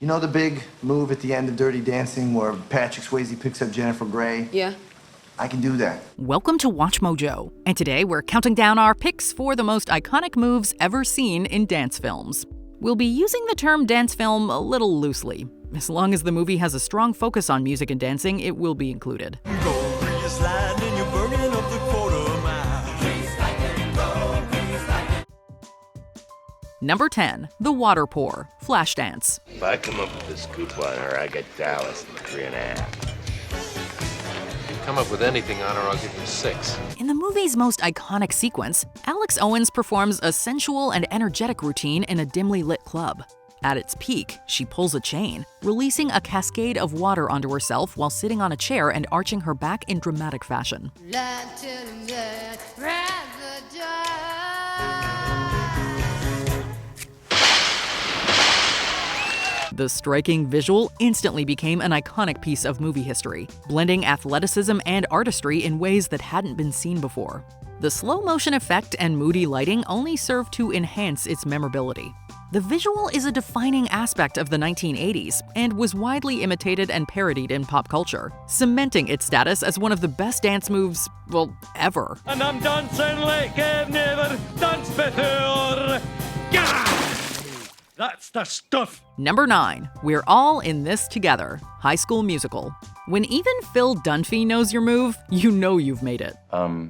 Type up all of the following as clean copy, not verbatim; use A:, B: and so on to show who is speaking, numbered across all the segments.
A: You know the big move at the end of Dirty Dancing where Patrick Swayze picks up Jennifer Grey?
B: Yeah.
A: I can do that.
C: Welcome to Watch Mojo, and today we're counting down our picks for the most iconic moves ever seen in dance films. We'll be using the term dance film a little loosely. As long as the movie has a strong focus on music and dancing, it will be included. Number 10, The Water Pour, Flashdance.
D: If I come up with a scoop on her, I get Dallas in 3.5.
E: If you come up with anything on her, I'll give you 6.
C: In the movie's most iconic sequence, Alex Owens performs a sensual and energetic routine in a dimly lit club. At its peak, she pulls a chain, releasing a cascade of water onto herself while sitting on a chair and arching her back in dramatic fashion. The striking visual instantly became an iconic piece of movie history, blending athleticism and artistry in ways that hadn't been seen before. The slow motion effect and moody lighting only served to enhance its memorability. The visual is a defining aspect of the 1980s and was widely imitated and parodied in pop culture, cementing its status as one of the best dance moves, well, ever.
F: And I'm dancing like I've never danced before. Gah! That's the stuff.
C: Number 9, We're All in This Together, High School Musical. When even Phil Dunphy knows your move, you know you've made it.
G: I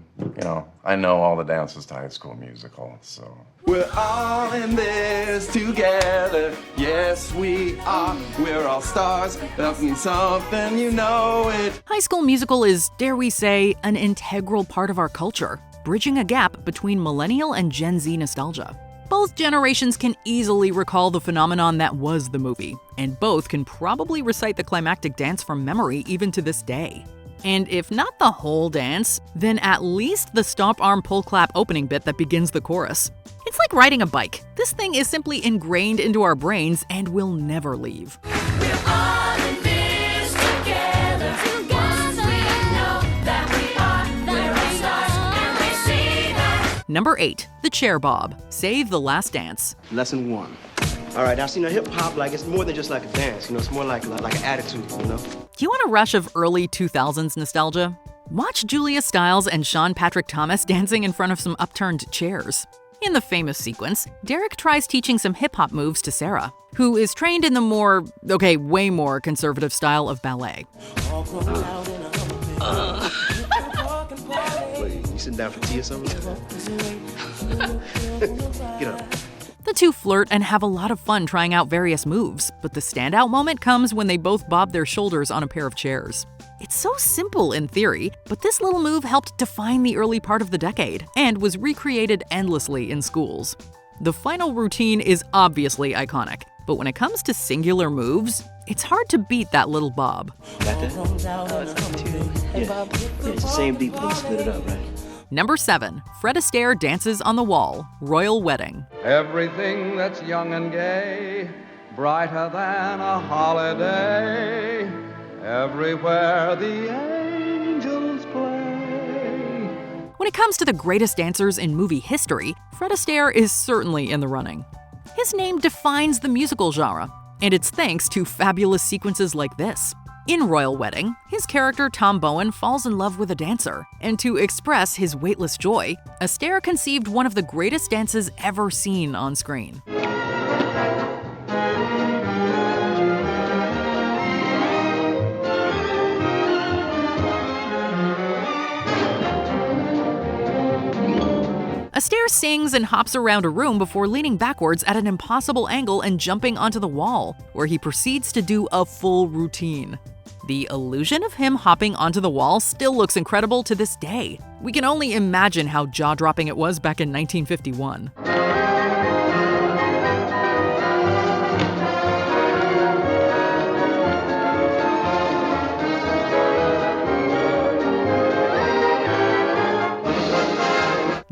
G: know all the dances to High School Musical, so.
H: We're all in this together, yes we are. We're all stars, that means something, you know it.
C: High School Musical is, dare we say, an integral part of our culture, bridging a gap between millennial and Gen Z nostalgia. Both generations can easily recall the phenomenon that was the movie, and both can probably recite the climactic dance from memory even to this day. And if not the whole dance, then at least the stomp arm pull clap opening bit that begins the chorus. It's like riding a bike. This thing is simply ingrained into our brains and will never leave.
I: We're all in this together. Once we know that we are, we're all stars, and we see that.
C: Number 8, The Chair Bob, Save the Last Dance.
J: Lesson 1. All right, now see, hip hop, it's more than just like a dance, it's more like an attitude,
C: Do you want a rush of early 2000s nostalgia? Watch Julia Stiles and Sean Patrick Thomas dancing in front of some upturned chairs. In the famous sequence, Derek tries teaching some hip-hop moves to Sarah, who is trained in the way more conservative style of ballet.
J: Wait, you sitting down for tea or something? Get up.
C: The two flirt and have a lot of fun trying out various moves, but the standout moment comes when they both bob their shoulders on a pair of chairs. It's so simple in theory, but this little move helped define the early part of the decade and was recreated endlessly in schools. The final routine is obviously iconic, but when it comes to singular moves, it's hard to beat that little bob.
J: Got that? Oh, it's not too. Hey, Bob. Yeah, it's the same beat, but they split it up, right?
C: Number 7, Fred Astaire dances on the wall, Royal Wedding.
K: Everything that's young and gay, brighter than a holiday, everywhere the angels play.
C: When it comes to the greatest dancers in movie history, Fred Astaire is certainly in the running. His name defines the musical genre, and it's thanks to fabulous sequences like this. In Royal Wedding, his character Tom Bowen falls in love with a dancer, and to express his weightless joy, Astaire conceived one of the greatest dances ever seen on screen. Astaire sings and hops around a room before leaning backwards at an impossible angle and jumping onto the wall, where he proceeds to do a full routine. The illusion of him hopping onto the wall still looks incredible to this day. We can only imagine how jaw-dropping it was back in 1951.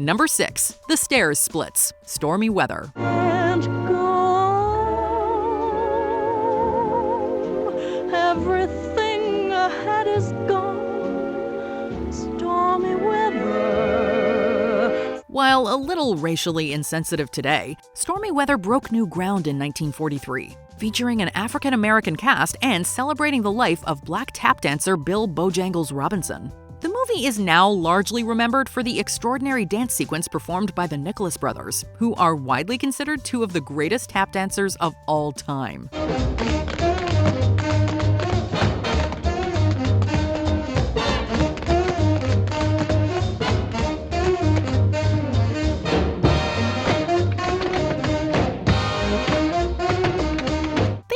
C: Number 6, The Stairs Splits, Stormy Weather.
I: And gone, everything ahead is gone, stormy weather.
C: While a little racially insensitive today, Stormy Weather broke new ground in 1943. featuring an African-American cast and celebrating the life of black tap dancer Bill Bojangles Robinson. The movie is now largely remembered for the extraordinary dance sequence performed by the Nicholas brothers, who are widely considered two of the greatest tap dancers of all time.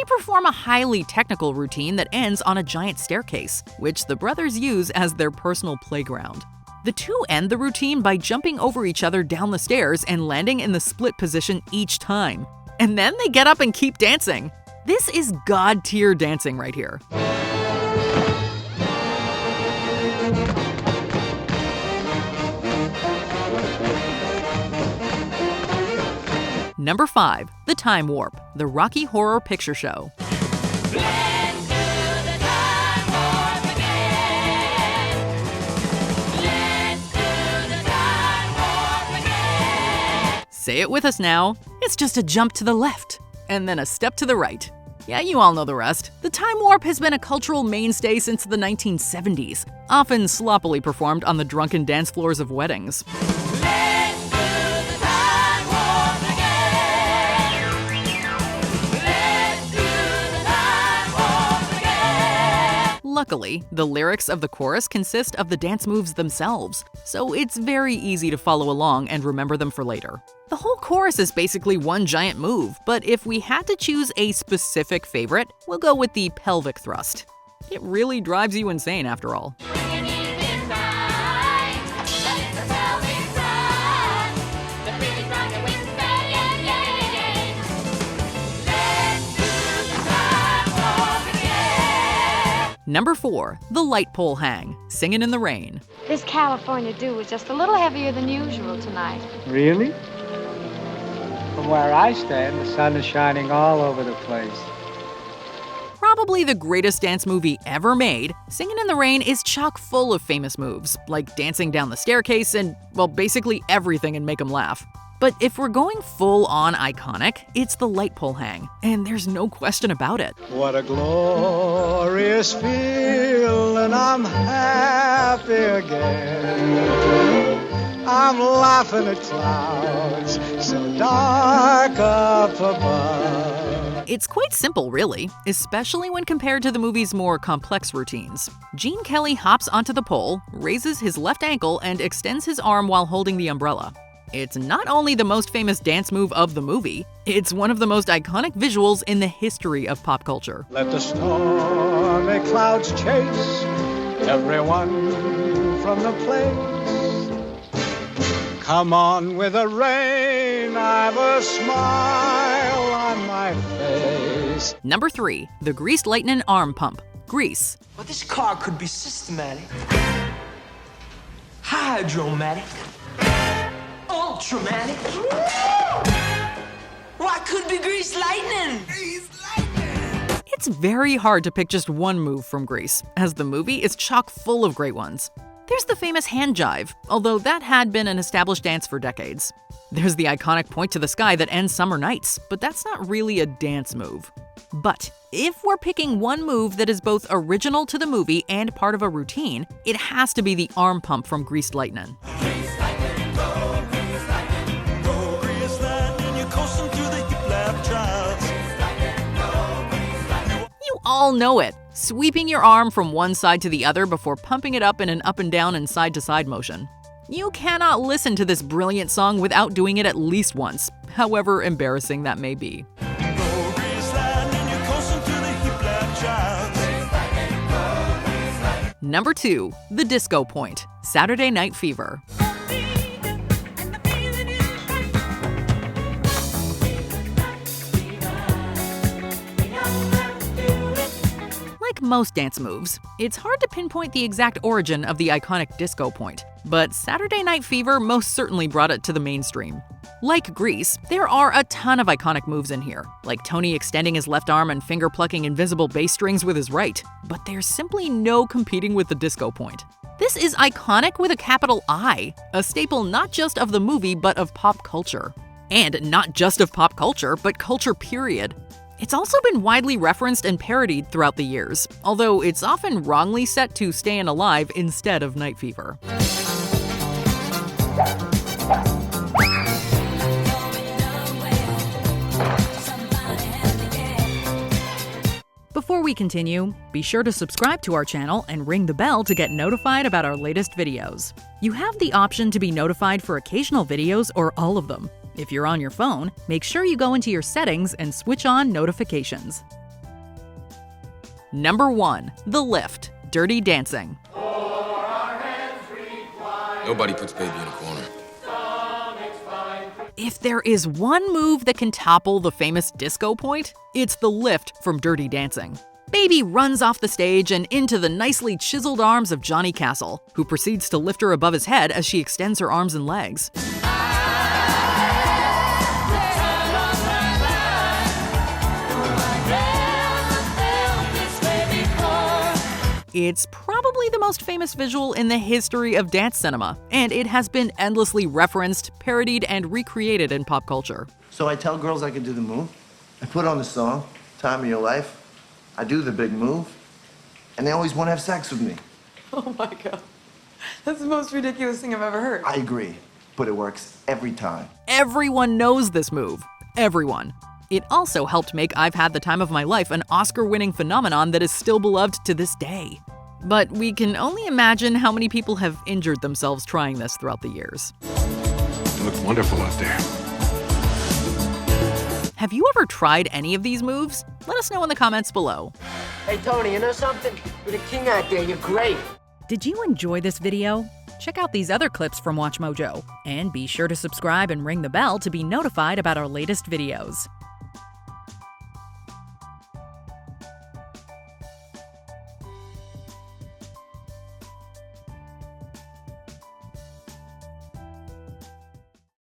C: Perform a highly technical routine that ends on a giant staircase, which the brothers use as their personal playground. The two end the routine by jumping over each other down the stairs and landing in the split position each time. And then they get up and keep dancing. This is god-tier dancing right here. Number 5. The Time Warp, the Rocky Horror Picture Show. Say it with us now. It's just a jump to the left, and then a step to the right. Yeah, you all know the rest. The Time Warp has been a cultural mainstay since the 1970s, often sloppily performed on the drunken dance floors of weddings. Luckily, the lyrics of the chorus consist of the dance moves themselves, so it's very easy to follow along and remember them for later. The whole chorus is basically one giant move, but if we had to choose a specific favorite, we'll go with the pelvic thrust. It really drives you insane after all. Number 4. The Light Pole Hang, Singin' in the Rain.
B: This California dew was just a little heavier than usual tonight.
L: Really? From where I stand, the sun is shining all over the place.
C: Probably the greatest dance movie ever made, Singin' in the Rain is chock full of famous moves, like dancing down the staircase and, well, basically everything in Make 'em Laugh. But if we're going full-on iconic, it's the light pole hang, and there's no question about it.
L: What a glorious feeling, I'm happy again. I'm laughing at clouds so dark up above.
C: It's quite simple, really, especially when compared to the movie's more complex routines. Gene Kelly hops onto the pole, raises his left ankle, and extends his arm while holding the umbrella. It's not only the most famous dance move of the movie, it's one of the most iconic visuals in the history of pop culture.
L: Let the stormy clouds chase everyone from the place. Come on with the rain, I've a smile on my face.
C: Number 3. The Greased Lightning Arm Pump, Grease.
M: Well, this car could be systematic, hydromatic, ultramatic. Why could be greased lightning?
C: It's very hard to pick just one move from Grease, as the movie is chock full of great ones. There's the famous hand jive, although that had been an established dance for decades. There's the iconic point to the sky that ends summer nights, but that's not really a dance move. But if we're picking one move that is both original to the movie and part of a routine, it has to be the arm pump from Greased Lightning. You all know it, sweeping your arm from one side to the other before pumping it up in an up and down and side to side motion. You cannot listen to this brilliant song without doing it at least once, however embarrassing that may be. Number 2. The Disco Point, Saturday Night Fever. Like most dance moves, it's hard to pinpoint the exact origin of the iconic disco point, but Saturday Night Fever most certainly brought it to the mainstream. Like Grease, there are a ton of iconic moves in here, like Tony extending his left arm and finger-plucking invisible bass strings with his right, but there's simply no competing with the disco point. This is iconic with a capital I, a staple not just of the movie but of pop culture. And not just of pop culture, but culture period. It's also been widely referenced and parodied throughout the years, although it's often wrongly set to Stayin' Alive instead of Night Fever. Before we continue, be sure to subscribe to our channel and ring the bell to get notified about our latest videos. You have the option to be notified for occasional videos or all of them. If you're on your phone, make sure you go into your settings and switch on notifications. Number 1. The Lift, Dirty Dancing.
N: Nobody puts baby in a corner.
C: If there is one move that can topple the famous disco point, it's the lift from Dirty Dancing. Baby runs off the stage and into the nicely chiseled arms of Johnny Castle, who proceeds to lift her above his head as she extends her arms and legs. It's probably the most famous visual in the history of dance cinema, and it has been endlessly referenced, parodied, and recreated in pop culture.
A: So I tell girls I can do the move. I put on the song, Time of Your Life. I do the big move. And they always want to have sex with me.
O: Oh my God. That's the most ridiculous thing I've ever heard.
A: I agree, but it works every time.
C: Everyone knows this move. Everyone. It also helped make I've Had the Time of My Life an Oscar-winning phenomenon that is still beloved to this day. But we can only imagine how many people have injured themselves trying this throughout the years.
N: It looks wonderful out there.
C: Have you ever tried any of these moves? Let us know in the comments below.
M: Hey, Tony, you know something? You're the king out there. You're great.
C: Did you enjoy this video? Check out these other clips from WatchMojo, and be sure to subscribe and ring the bell to be notified about our latest videos.